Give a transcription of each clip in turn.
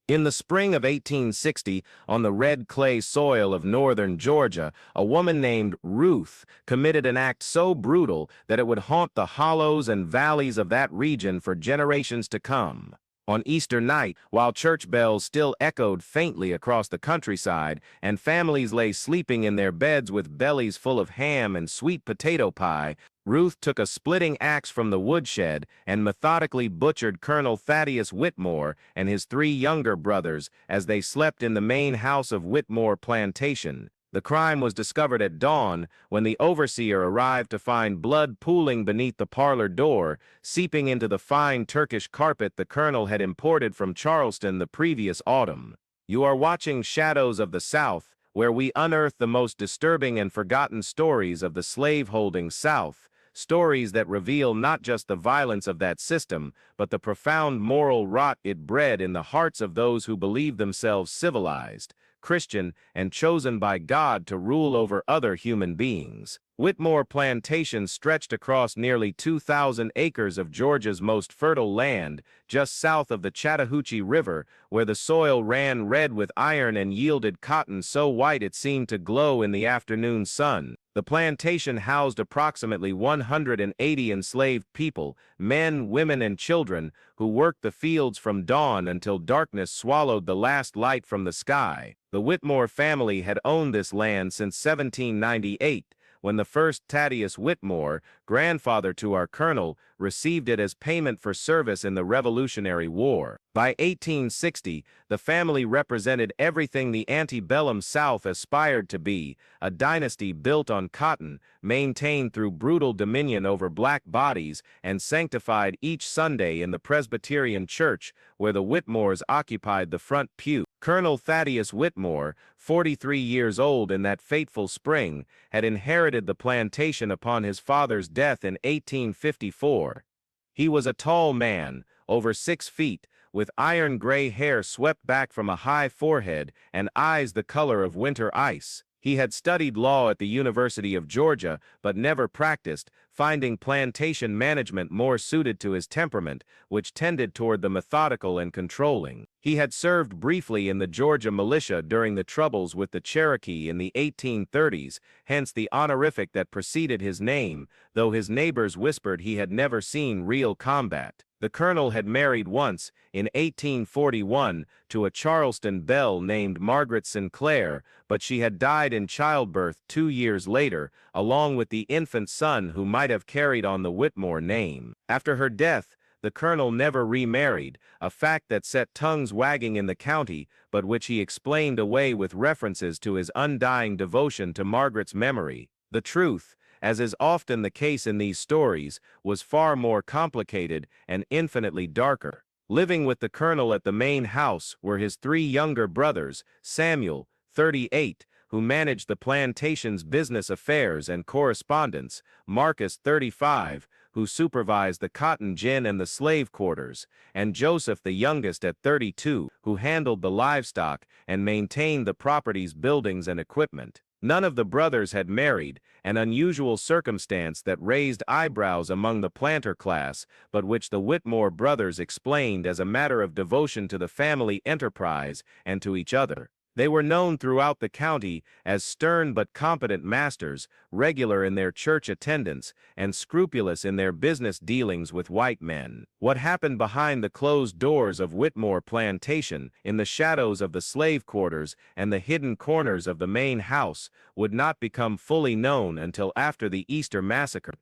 In the spring of 1860, on the red clay soil of northern Georgia, a woman named Ruth committed an act so brutal that it would haunt the hollows and valleys of that region for generations to come. On Easter night, while church bells still echoed faintly across the countryside and families lay sleeping in their beds with bellies full of ham and sweet potato pie, Ruth took a splitting axe from the woodshed and methodically butchered Colonel Thaddeus Whitmore and his three younger brothers as they slept in the main house of Whitmore Plantation. The crime was discovered at dawn when the overseer arrived to find blood pooling beneath the parlor door, seeping into the fine Turkish carpet the colonel had imported from Charleston the previous autumn. You are watching Shadows of the South, where we unearth the most disturbing and forgotten stories of the slave-holding South. Stories that reveal not just the violence of that system, but the profound moral rot it bred in the hearts of those who believe themselves civilized, Christian, and chosen by God to rule over other human beings. Whitmore Plantation stretched across nearly 2,000 acres of Georgia's most fertile land, just south of the Chattahoochee River, where the soil ran red with iron and yielded cotton so white it seemed to glow in the afternoon sun. The plantation housed approximately 180 enslaved people, men, women, and children, who worked the fields from dawn until darkness swallowed the last light from the sky. The Whitmore family had owned this land since 1798, when the first Thaddeus Whitmore, grandfather to our colonel, received it as payment for service in the Revolutionary War. By 1860, the family represented everything the antebellum South aspired to be, a dynasty built on cotton, maintained through brutal dominion over black bodies, and sanctified each Sunday in the Presbyterian Church, where the Whitmores occupied the front pew. Colonel Thaddeus Whitmore, 43 years old in that fateful spring, had inherited the plantation upon his father's death in 1854. He was a tall man, over 6 feet, with iron-gray hair swept back from a high forehead and eyes the color of winter ice. He had studied law at the University of Georgia, but never practiced, finding plantation management more suited to his temperament, which tended toward the methodical and controlling. He had served briefly in the Georgia militia during the troubles with the Cherokee in the 1830s, hence the honorific that preceded his name, though his neighbors whispered he had never seen real combat. The colonel had married once, in 1841, to a Charleston belle named Margaret Sinclair, but she had died in childbirth 2 years later, along with the infant son who might have carried on the Whitmore name. After her death, the colonel never remarried, a fact that set tongues wagging in the county, but which he explained away with references to his undying devotion to Margaret's memory. The truth, as is often the case in these stories, was far more complicated and infinitely darker. Living with the colonel at the main house were his 3 younger brothers, Samuel, 38, who managed the plantation's business affairs and correspondence, Marcus, 35, who supervised the cotton gin and the slave quarters, and Joseph, the youngest, at 32, who handled the livestock and maintained the property's buildings and equipment. None of the brothers had married, an unusual circumstance that raised eyebrows among the planter class, but which the Whitmore brothers explained as a matter of devotion to the family enterprise and to each other. They were known throughout the county as stern but competent masters, regular in their church attendance, and scrupulous in their business dealings with white men. What happened behind the closed doors of Whitmore Plantation, in the shadows of the slave quarters and the hidden corners of the main house, would not become fully known until after the Easter Massacre.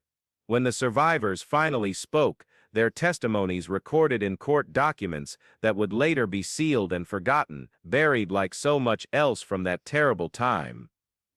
When the survivors finally spoke, their testimonies recorded in court documents that would later be sealed and forgotten, buried like so much else from that terrible time.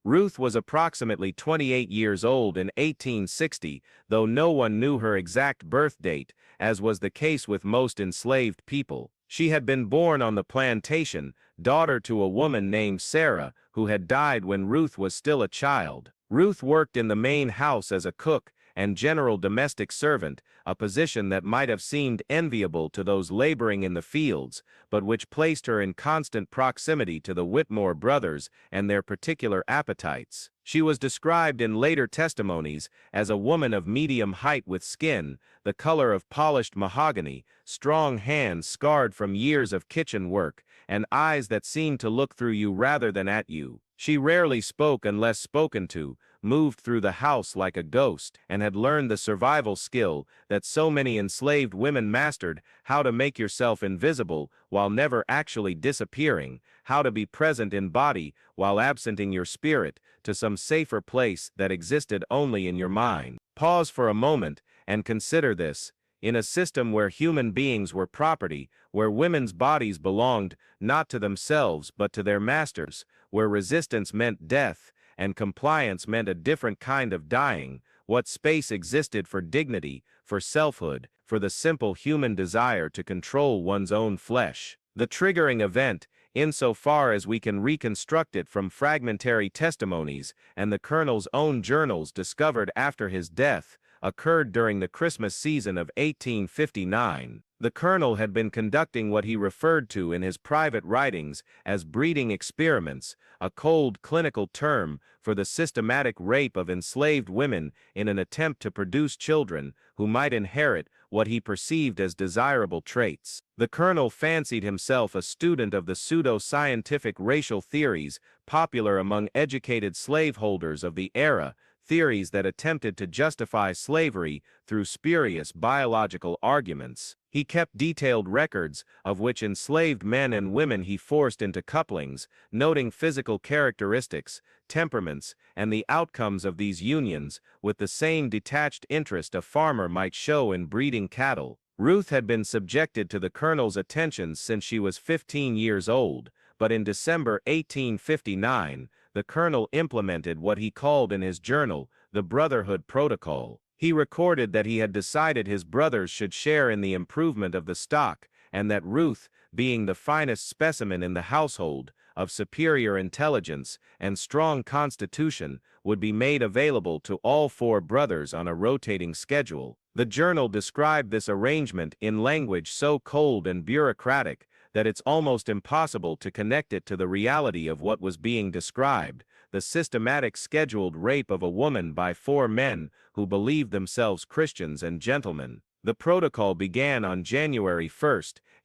Ruth was approximately 28 years old in 1860, though no one knew her exact birth date, as was the case with most enslaved people. She had been born on the plantation, daughter to a woman named Sarah, who had died when Ruth was still a child. Ruth worked in the main house as a cook, and general domestic servant, a position that might have seemed enviable to those laboring in the fields, but which placed her in constant proximity to the Whitmore brothers and their particular appetites. She was described in later testimonies as a woman of medium height with skin, the color of polished mahogany, strong hands scarred from years of kitchen work, and eyes that seemed to look through you rather than at you. She rarely spoke unless spoken to, moved through the house like a ghost, and had learned the survival skill that so many enslaved women mastered: how to make yourself invisible while never actually disappearing, how to be present in body while absenting your spirit to some safer place that existed only in your mind. Pause for a moment and consider this. In a system where human beings were property, where women's bodies belonged not to themselves but to their masters, where resistance meant death and compliance meant a different kind of dying, what space existed for dignity, for selfhood, for the simple human desire to control one's own flesh? The triggering event, insofar as we can reconstruct it from fragmentary testimonies and the Colonel's own journals discovered after his death, occurred during the Christmas season of 1859. The Colonel had been conducting what he referred to in his private writings as breeding experiments, a cold clinical term for the systematic rape of enslaved women in an attempt to produce children who might inherit what he perceived as desirable traits. The Colonel fancied himself a student of the pseudo-scientific racial theories popular among educated slaveholders of the era, theories that attempted to justify slavery through spurious biological arguments. He kept detailed records of which enslaved men and women he forced into couplings, noting physical characteristics, temperaments, and the outcomes of these unions with the same detached interest a farmer might show in breeding cattle. Ruth had been subjected to the Colonel's attentions since she was 15 years old, but in December 1859, the Colonel implemented what he called in his journal the Brotherhood Protocol. He recorded that he had decided his brothers should share in the improvement of the stock, and that Ruth, being the finest specimen in the household, of superior intelligence and strong constitution, would be made available to all 4 brothers on a rotating schedule. The journal described this arrangement in language so cold and bureaucratic that it's almost impossible to connect it to the reality of what was being described: the systematic scheduled rape of a woman by 4 men who believed themselves Christians and gentlemen. The protocol began on January 1,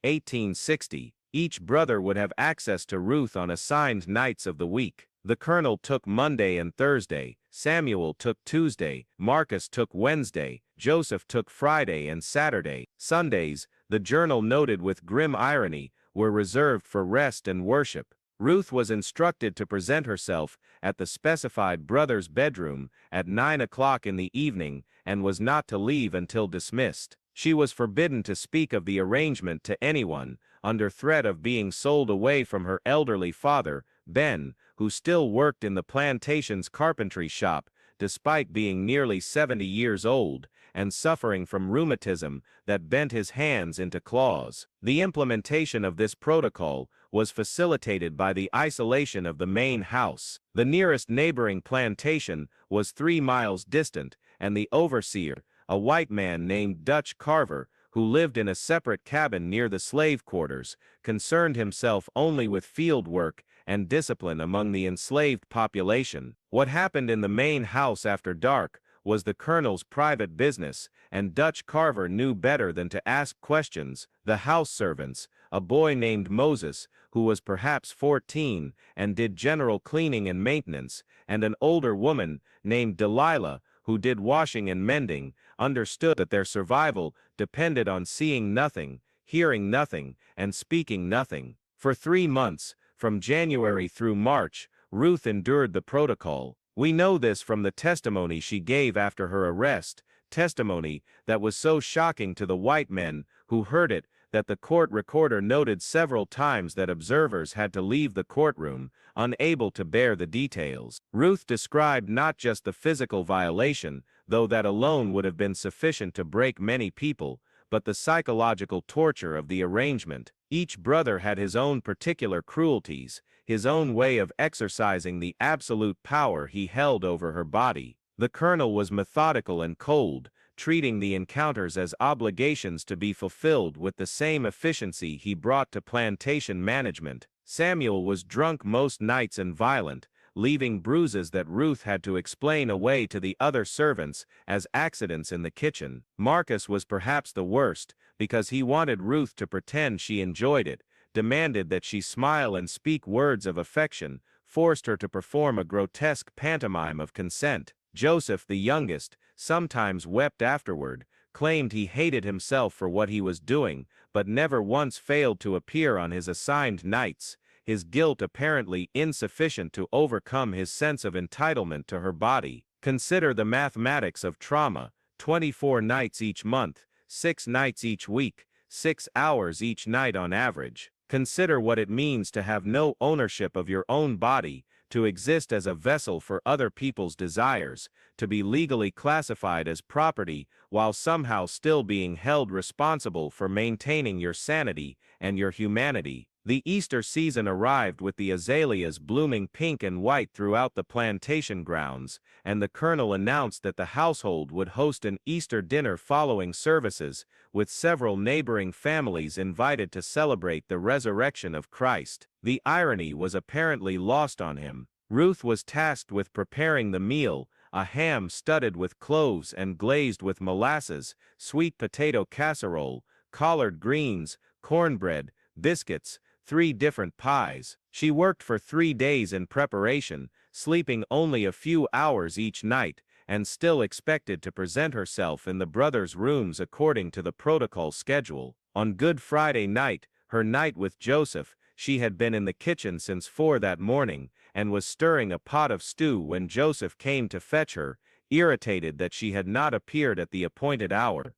1860. Each brother would have access to Ruth on assigned nights of the week. The Colonel took Monday and Thursday, Samuel took Tuesday, Marcus took Wednesday, Joseph took Friday and Saturday. Sundays, the journal noted with grim irony, were reserved for rest and worship. Ruth was instructed to present herself at the specified brother's bedroom at 9 o'clock in the evening and was not to leave until dismissed. She was forbidden to speak of the arrangement to anyone, under threat of being sold away from her elderly father, Ben, who still worked in the plantation's carpentry shop, despite being nearly 70 years old, and suffering from rheumatism that bent his hands into claws. The implementation of this protocol was facilitated by the isolation of the main house. The nearest neighboring plantation was 3 miles distant, and the overseer, a white man named Dutch Carver, who lived in a separate cabin near the slave quarters, concerned himself only with field work and discipline among the enslaved population. What happened in the main house after dark was the Colonel's private business, and Dutch Carver knew better than to ask questions. The house servants, a boy named Moses, who was perhaps 14 and did general cleaning and maintenance, and an older woman named Delilah, who did washing and mending, understood that their survival depended on seeing nothing, hearing nothing, and speaking nothing. For 3 months, from January through March, Ruth endured the protocol. We know this from the testimony she gave after her arrest, testimony that was so shocking to the white men who heard it that the court recorder noted several times that observers had to leave the courtroom, unable to bear the details. Ruth described not just the physical violation, though that alone would have been sufficient to break many people, but the psychological torture of the arrangement. Each brother had his own particular cruelties, his own way of exercising the absolute power he held over her body. The colonel was methodical and cold, treating the encounters as obligations to be fulfilled with the same efficiency he brought to plantation management. Samuel was drunk most nights and violent, leaving bruises that Ruth had to explain away to the other servants as accidents in the kitchen. Marcus was perhaps the worst, because he wanted Ruth to pretend she enjoyed it, demanded that she smile and speak words of affection, forced her to perform a grotesque pantomime of consent. Joseph, the youngest, sometimes wept afterward, claimed he hated himself for what he was doing, but never once failed to appear on his assigned nights, his guilt apparently insufficient to overcome his sense of entitlement to her body. Consider the mathematics of trauma: 24 nights each month, 6 nights each week, 6 hours each night on average. Consider what it means to have no ownership of your own body, to exist as a vessel for other people's desires, to be legally classified as property while somehow still being held responsible for maintaining your sanity and your humanity. The Easter season arrived with the azaleas blooming pink and white throughout the plantation grounds, and the colonel announced that the household would host an Easter dinner following services, with several neighboring families invited to celebrate the resurrection of Christ. The irony was apparently lost on him. Ruth was tasked with preparing the meal, a ham studded with cloves and glazed with molasses, sweet potato casserole, collard greens, cornbread, biscuits, 3 different pies. She worked for 3 days in preparation, sleeping only a few hours each night, and still expected to present herself in the brothers' rooms according to the protocol schedule. On Good Friday night, her night with Joseph, she had been in the kitchen since 4 that morning, and was stirring a pot of stew when Joseph came to fetch her, irritated that she had not appeared at the appointed hour.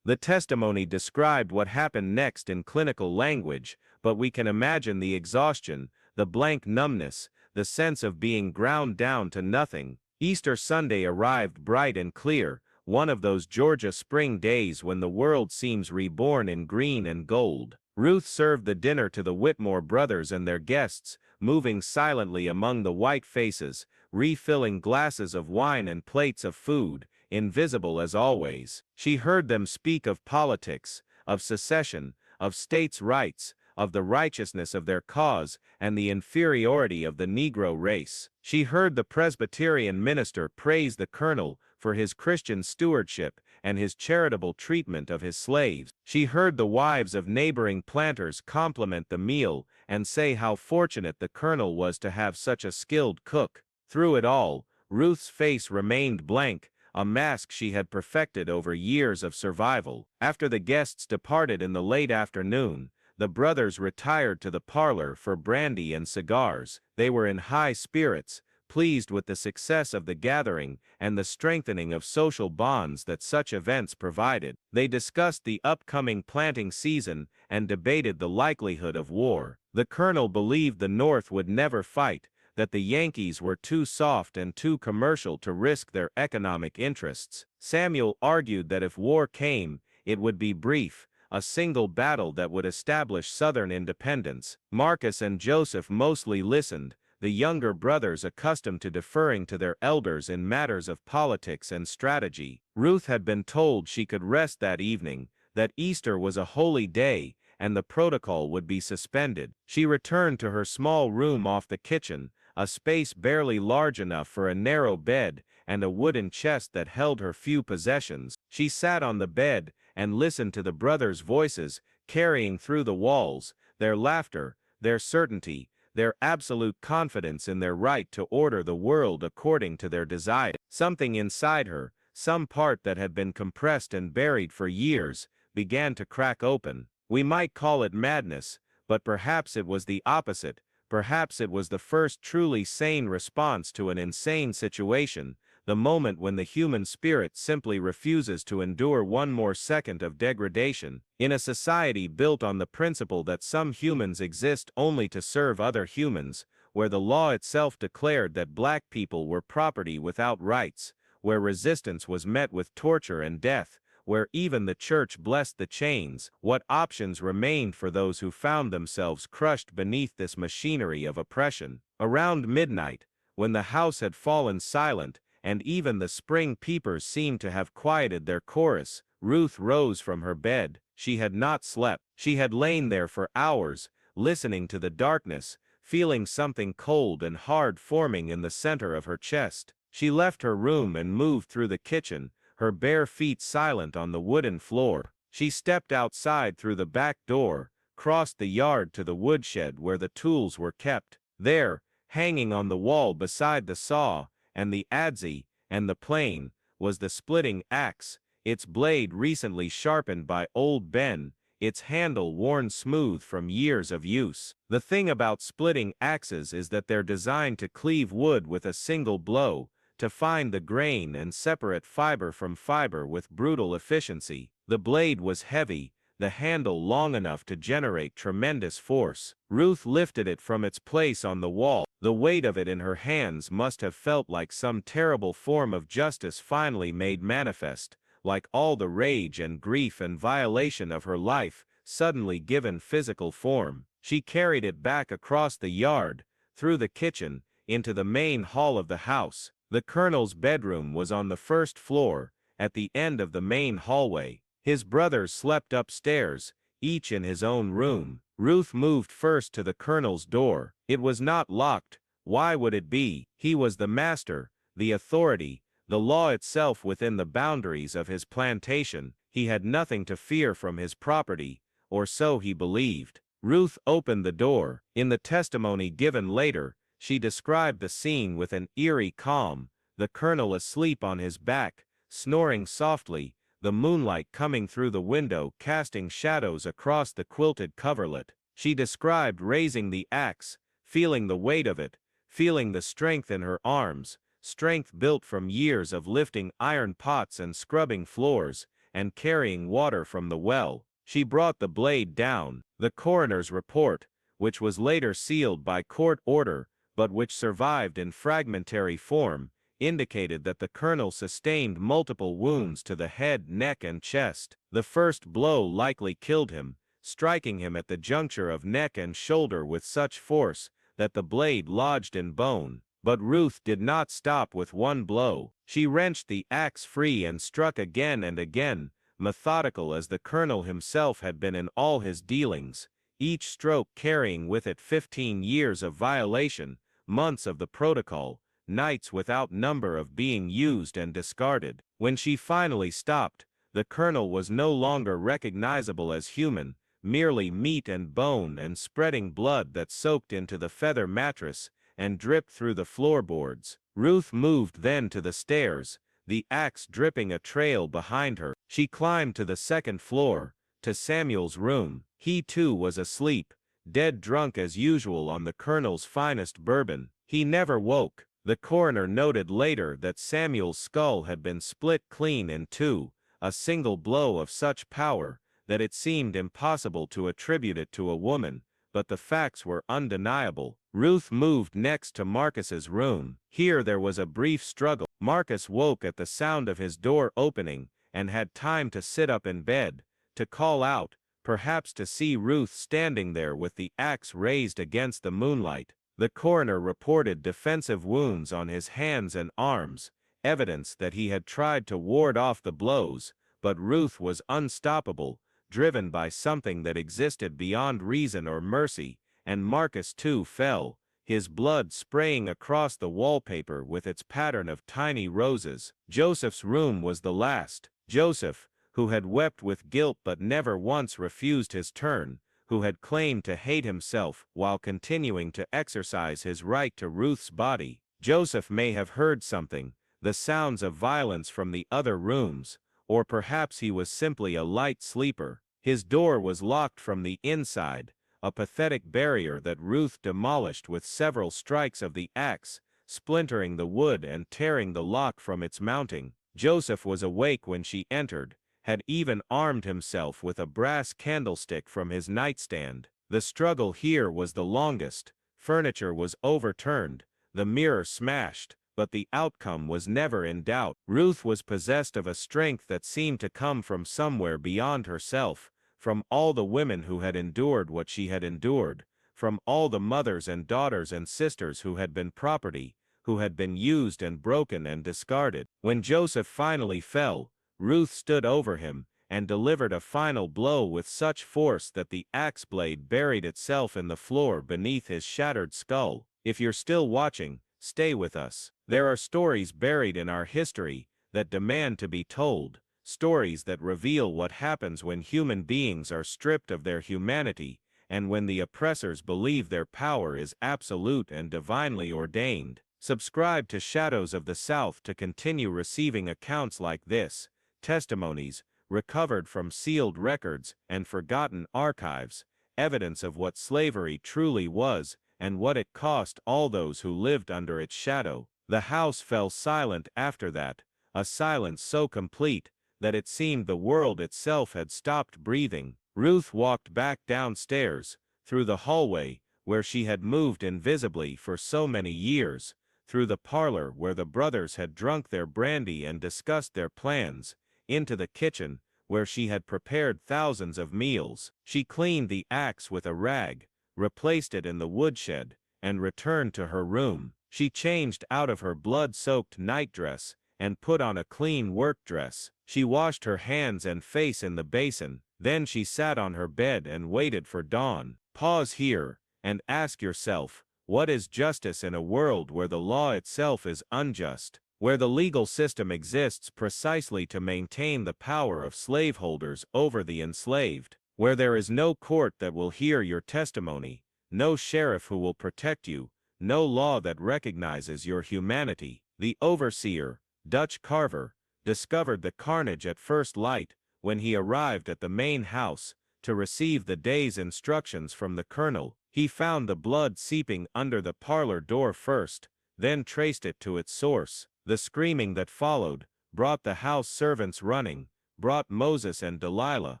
The testimony described what happened next in clinical language, but we can imagine the exhaustion, the blank numbness, the sense of being ground down to nothing. Easter Sunday arrived bright and clear, one of those Georgia spring days when the world seems reborn in green and gold. Ruth served the dinner to the Whitmore brothers and their guests, moving silently among the white faces, refilling glasses of wine and plates of food, invisible as always. She heard them speak of politics, of secession, of states' rights, of the righteousness of their cause and the inferiority of the Negro race. She heard the Presbyterian minister praise the colonel for his Christian stewardship and his charitable treatment of his slaves. She heard the wives of neighboring planters compliment the meal and say how fortunate the colonel was to have such a skilled cook. Through it all, Ruth's face remained blank, a mask she had perfected over years of survival. After the guests departed in the late afternoon, the brothers retired to the parlor for brandy and cigars. They were in high spirits, pleased with the success of the gathering and the strengthening of social bonds that such events provided. They discussed the upcoming planting season and debated the likelihood of war. The colonel believed the North would never fight, that the Yankees were too soft and too commercial to risk their economic interests. Samuel argued that if war came, it would be brief, a single battle that would establish Southern independence. Marcus and Joseph mostly listened, the younger brothers accustomed to deferring to their elders in matters of politics and strategy. Ruth had been told she could rest that evening, that Easter was a holy day, and the protocol would be suspended. She returned to her small room off the kitchen, a space barely large enough for a narrow bed and a wooden chest that held her few possessions. She sat on the bed and listened to the brothers' voices carrying through the walls, their laughter, their certainty, their absolute confidence in their right to order the world according to their desire. Something inside her, some part that had been compressed and buried for years, began to crack open. We might call it madness, but perhaps it was the opposite. Perhaps it was the first truly sane response to an insane situation, the moment when the human spirit simply refuses to endure one more second of degradation. In a society built on the principle that some humans exist only to serve other humans, where the law itself declared that black people were property without rights, where resistance was met with torture and death, where even the church blessed the chains, what options remained for those who found themselves crushed beneath this machinery of oppression? Around midnight, when the house had fallen silent, and even the spring peepers seemed to have quieted their chorus. Ruth rose from her bed. She had not slept. She had lain there for hours, listening to the darkness, feeling something cold and hard forming in the center of her chest. She left her room and moved through the kitchen, her bare feet silent on the wooden floor. She stepped outside through the back door, crossed the yard to the woodshed where the tools were kept. There, hanging on the wall beside the saw, and the adze, and the plane, was the splitting axe, its blade recently sharpened by old Ben, its handle worn smooth from years of use. The thing about splitting axes is that they're designed to cleave wood with a single blow, to find the grain and separate fiber from fiber with brutal efficiency. The blade was heavy, the handle long enough to generate tremendous force. Ruth lifted it from its place on the wall. The weight of it in her hands must have felt like some terrible form of justice finally made manifest, like all the rage and grief and violation of her life, suddenly given physical form. She carried it back across the yard, through the kitchen, into the main hall of the house. The Colonel's bedroom was on the first floor, at the end of the main hallway. His brothers slept upstairs, each in his own room. Ruth moved first to the Colonel's door. It was not locked. Why would it be? He was the master, the authority, the law itself within the boundaries of his plantation. He had nothing to fear from his property, or so he believed. Ruth opened the door. In the testimony given later, she described the scene with an eerie calm, the Colonel asleep on his back, snoring softly, the moonlight coming through the window casting shadows across the quilted coverlet. She described raising the axe, feeling the weight of it, feeling the strength in her arms, strength built from years of lifting iron pots and scrubbing floors, and carrying water from the well. She brought the blade down. The coroner's report, which was later sealed by court order, but which survived in fragmentary form, indicated that the Colonel sustained multiple wounds to the head, neck, and chest. The first blow likely killed him, striking him at the juncture of neck and shoulder with such force that the blade lodged in bone. But Ruth did not stop with one blow. She wrenched the axe free and struck again and again, methodical as the Colonel himself had been in all his dealings, each stroke carrying with it 15 years of violation, months of the protocol, nights without number of being used and discarded. When she finally stopped, the Colonel was no longer recognizable as human, merely meat and bone and spreading blood that soaked into the feather mattress and dripped through the floorboards. Ruth moved then to the stairs, the axe dripping a trail behind her. She climbed to the second floor, to Samuel's room. He too was asleep, dead drunk as usual on the Colonel's finest bourbon. He never woke. The coroner noted later that Samuel's skull had been split clean in two, a single blow of such power that it seemed impossible to attribute it to a woman, but the facts were undeniable. Ruth moved next to Marcus's room. Here there was a brief struggle. Marcus woke at the sound of his door opening, and had time to sit up in bed, to call out, perhaps to see Ruth standing there with the axe raised against the moonlight. The coroner reported defensive wounds on his hands and arms, evidence that he had tried to ward off the blows, but Ruth was unstoppable, driven by something that existed beyond reason or mercy, and Marcus too fell, his blood spraying across the wallpaper with its pattern of tiny roses. Joseph's room was the last. Joseph, who had wept with guilt but never once refused his turn, who had claimed to hate himself while continuing to exercise his right to Ruth's body. Joseph may have heard something, the sounds of violence from the other rooms, or perhaps he was simply a light sleeper. His door was locked from the inside, a pathetic barrier that Ruth demolished with several strikes of the axe, splintering the wood and tearing the lock from its mounting. Joseph was awake when she entered, had even armed himself with a brass candlestick from his nightstand. The struggle here was the longest. Furniture was overturned, the mirror smashed, but the outcome was never in doubt. Ruth was possessed of a strength that seemed to come from somewhere beyond herself, from all the women who had endured what she had endured, from all the mothers and daughters and sisters who had been property, who had been used and broken and discarded. When Joseph finally fell, Ruth stood over him and delivered a final blow with such force that the axe blade buried itself in the floor beneath his shattered skull. If you're still watching, stay with us. There are stories buried in our history that demand to be told, stories that reveal what happens when human beings are stripped of their humanity, and when the oppressors believe their power is absolute and divinely ordained. Subscribe to Shadows of the South to continue receiving accounts like this, testimonies recovered from sealed records and forgotten archives, evidence of what slavery truly was and what it cost all those who lived under its shadow. The house fell silent after that, a silence so complete that it seemed the world itself had stopped breathing. Ruth walked back downstairs, through the hallway where she had moved invisibly for so many years, through the parlor where the brothers had drunk their brandy and discussed their plans, into the kitchen where she had prepared thousands of meals. She cleaned the axe with a rag, replaced it in the woodshed, and returned to her room. She changed out of her blood-soaked nightdress and put on a clean work dress. She washed her hands and face in the basin. Then she sat on her bed and waited for dawn. Pause here and ask yourself, what is justice in a world where the law itself is unjust, where the legal system exists precisely to maintain the power of slaveholders over the enslaved, where there is no court that will hear your testimony, no sheriff who will protect you, no law that recognizes your humanity? The overseer, Dutch Carver, discovered the carnage at first light when he arrived at the main house to receive the day's instructions from the colonel. He found the blood seeping under the parlor door first, then traced it to its source. The screaming that followed brought the house servants running, brought Moses and Delilah,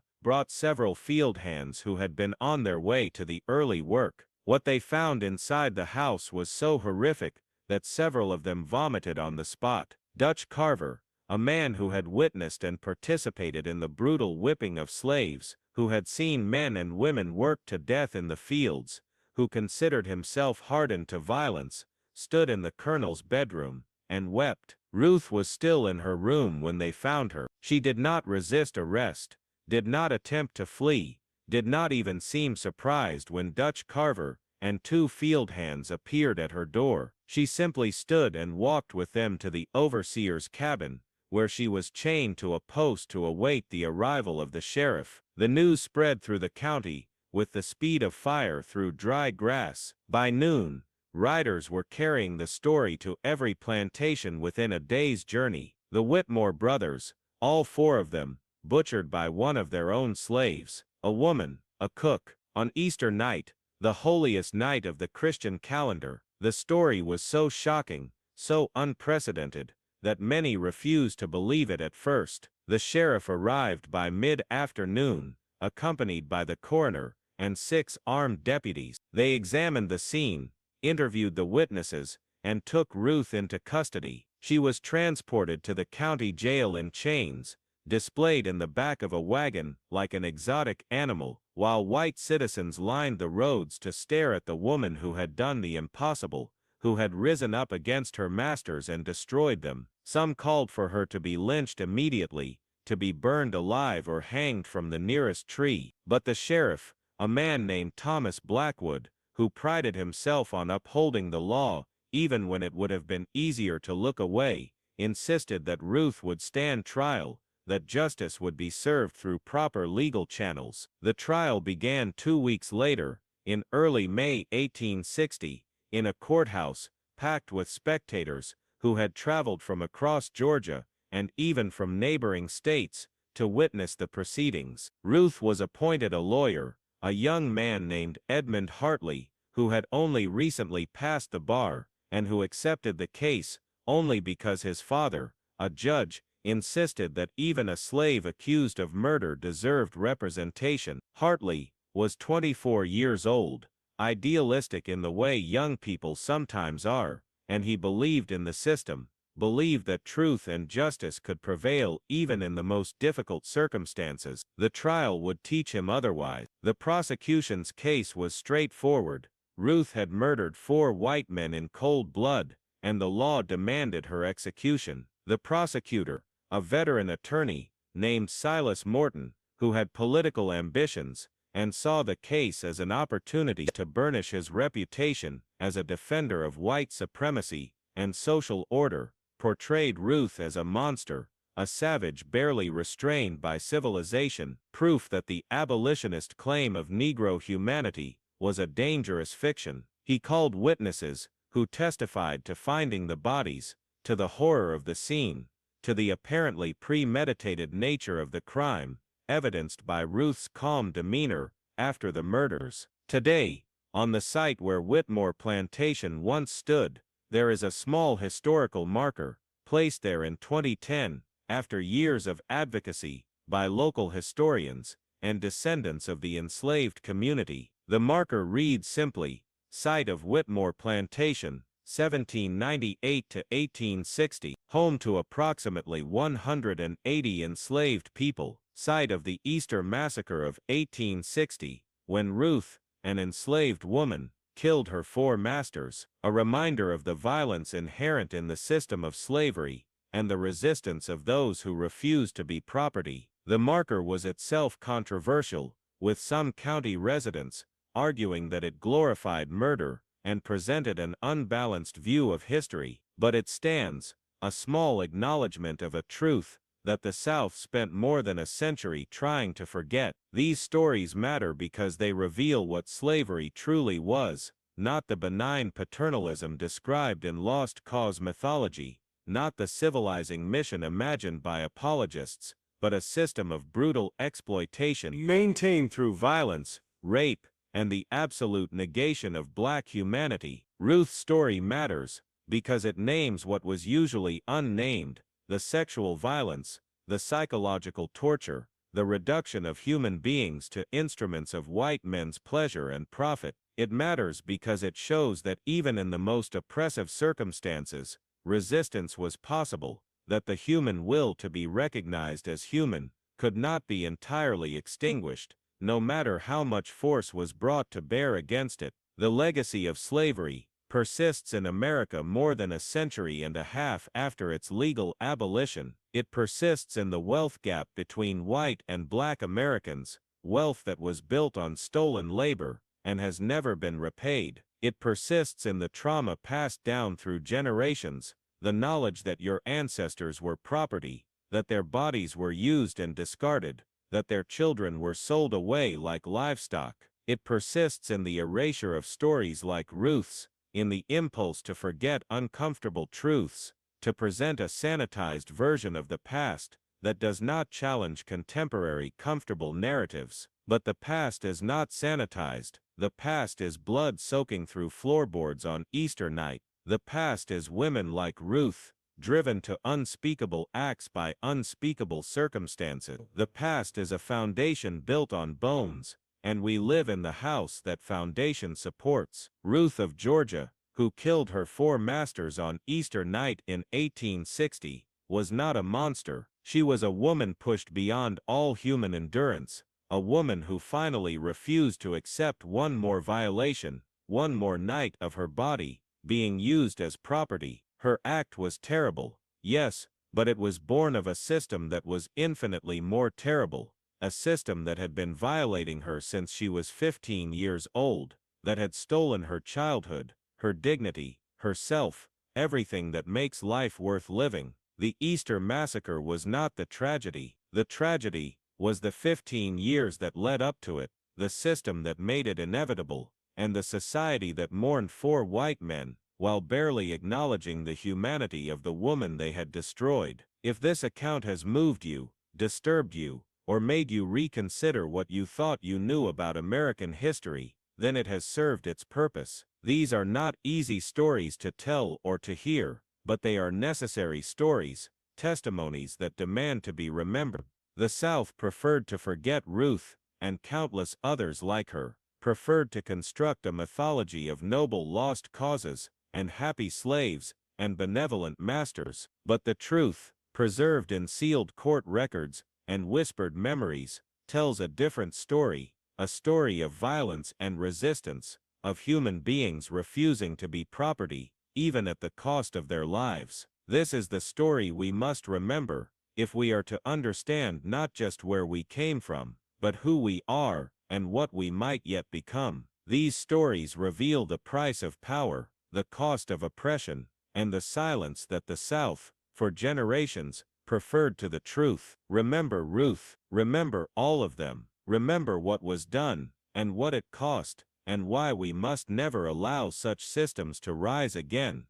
brought several field hands who had been on their way to the early work. What they found inside the house was so horrific that several of them vomited on the spot. Dutch Carver, a man who had witnessed and participated in the brutal whipping of slaves, who had seen men and women worked to death in the fields, who considered himself hardened to violence, stood in the colonel's bedroom and wept. Ruth was still in her room when they found her. She did not resist arrest, did not attempt to flee, did not even seem surprised when Dutch Carver and two field hands appeared at her door. She simply stood and walked with them to the overseer's cabin, where she was chained to a post to await the arrival of the sheriff. The news spread through the county with the speed of fire through dry grass. By noon, riders were carrying the story to every plantation within a day's journey. The Whitmore brothers, all four of them, butchered by one of their own slaves, a woman, a cook. On Easter night, the holiest night of the Christian calendar, the story was so shocking, so unprecedented, that many refused to believe it at first. The sheriff arrived by mid-afternoon, accompanied by the coroner and 6 armed deputies. They examined the scene, interviewed the witnesses, and took Ruth into custody. She was transported to the county jail in chains, displayed in the back of a wagon like an exotic animal, while white citizens lined the roads to stare at the woman who had done the impossible, who had risen up against her masters and destroyed them. Some called for her to be lynched immediately, to be burned alive or hanged from the nearest tree. But the sheriff, a man named Thomas Blackwood, who prided himself on upholding the law, even when it would have been easier to look away, insisted that Ruth would stand trial, that justice would be served through proper legal channels. The trial began 2 weeks later, in early May 1860, in a courthouse packed with spectators who had traveled from across Georgia and even from neighboring states to witness the proceedings. Ruth was appointed a lawyer, a young man named Edmund Hartley, who had only recently passed the bar and who accepted the case only because his father, a judge, insisted that even a slave accused of murder deserved representation. Hartley was 24 years old, idealistic in the way young people sometimes are, and he believed in the system, believed that truth and justice could prevail even in the most difficult circumstances. The trial would teach him otherwise. The prosecution's case was straightforward. Ruth had murdered 4 white men in cold blood, and the law demanded her execution. The prosecutor, a veteran attorney named Silas Morton, who had political ambitions and saw the case as an opportunity to burnish his reputation as a defender of white supremacy and social order, portrayed Ruth as a monster, a savage barely restrained by civilization, proof that the abolitionist claim of Negro humanity was a dangerous fiction. He called witnesses, who testified to finding the bodies, to the horror of the scene, to the apparently premeditated nature of the crime, evidenced by Ruth's calm demeanor after the murders. Today, on the site where Whitmore Plantation once stood, there is a small historical marker, placed there in 2010, after years of advocacy by local historians and descendants of the enslaved community. The marker reads simply, "Site of Whitmore Plantation, 1798 to 1860, home to approximately 180 enslaved people, site of the Easter Massacre of 1860, when Ruth, an enslaved woman, killed her four masters, a reminder of the violence inherent in the system of slavery, and the resistance of those who refused to be property." The marker was itself controversial, with some county residents arguing that it glorified murder and presented an unbalanced view of history, but it stands, a small acknowledgement of a truth that the South spent more than a century trying to forget. These stories matter because they reveal what slavery truly was, not the benign paternalism described in Lost Cause mythology, not the civilizing mission imagined by apologists, but a system of brutal exploitation maintained through violence, rape, and the absolute negation of black humanity. Ruth's story matters because it names what was usually unnamed: the sexual violence, the psychological torture, the reduction of human beings to instruments of white men's pleasure and profit. It matters because it shows that even in the most oppressive circumstances, resistance was possible, that the human will to be recognized as human could not be entirely extinguished, no matter how much force was brought to bear against it. The legacy of slavery persists in America more than a century and a half after its legal abolition. It persists in the wealth gap between white and black Americans, wealth that was built on stolen labor and has never been repaid. It persists in the trauma passed down through generations, the knowledge that your ancestors were property, that their bodies were used and discarded, that their children were sold away like livestock. It persists in the erasure of stories like Ruth's, in the impulse to forget uncomfortable truths, to present a sanitized version of the past that does not challenge contemporary comfortable narratives. But the past is not sanitized. The past is blood soaking through floorboards on Easter night. The past is women like Ruth, driven to unspeakable acts by unspeakable circumstances. The past is a foundation built on bones, and we live in the house that foundation supports. Ruth of Georgia, who killed her four masters on Easter night in 1860, was not a monster. She was a woman pushed beyond all human endurance, a woman who finally refused to accept one more violation, one more night of her body being used as property. Her act was terrible, yes, but it was born of a system that was infinitely more terrible, a system that had been violating her since she was 15 years old, that had stolen her childhood, her dignity, herself, everything that makes life worth living. The Easter Massacre was not the tragedy. The tragedy was the 15 years that led up to it, the system that made it inevitable, and the society that mourned four white men, while barely acknowledging the humanity of the woman they had destroyed. If this account has moved you, disturbed you, or made you reconsider what you thought you knew about American history, then it has served its purpose. These are not easy stories to tell or to hear, but they are necessary stories, testimonies that demand to be remembered. The South preferred to forget Ruth, and countless others like her, preferred to construct a mythology of noble lost causes, and happy slaves, and benevolent masters. But the truth, preserved in sealed court records and whispered memories, tells a different story, a story of violence and resistance, of human beings refusing to be property, even at the cost of their lives. This is the story we must remember, if we are to understand not just where we came from, but who we are, and what we might yet become. These stories reveal the price of power, the cost of oppression, and the silence that the South, for generations, preferred to the truth. Remember Ruth, remember all of them, remember what was done, and what it cost, and why we must never allow such systems to rise again.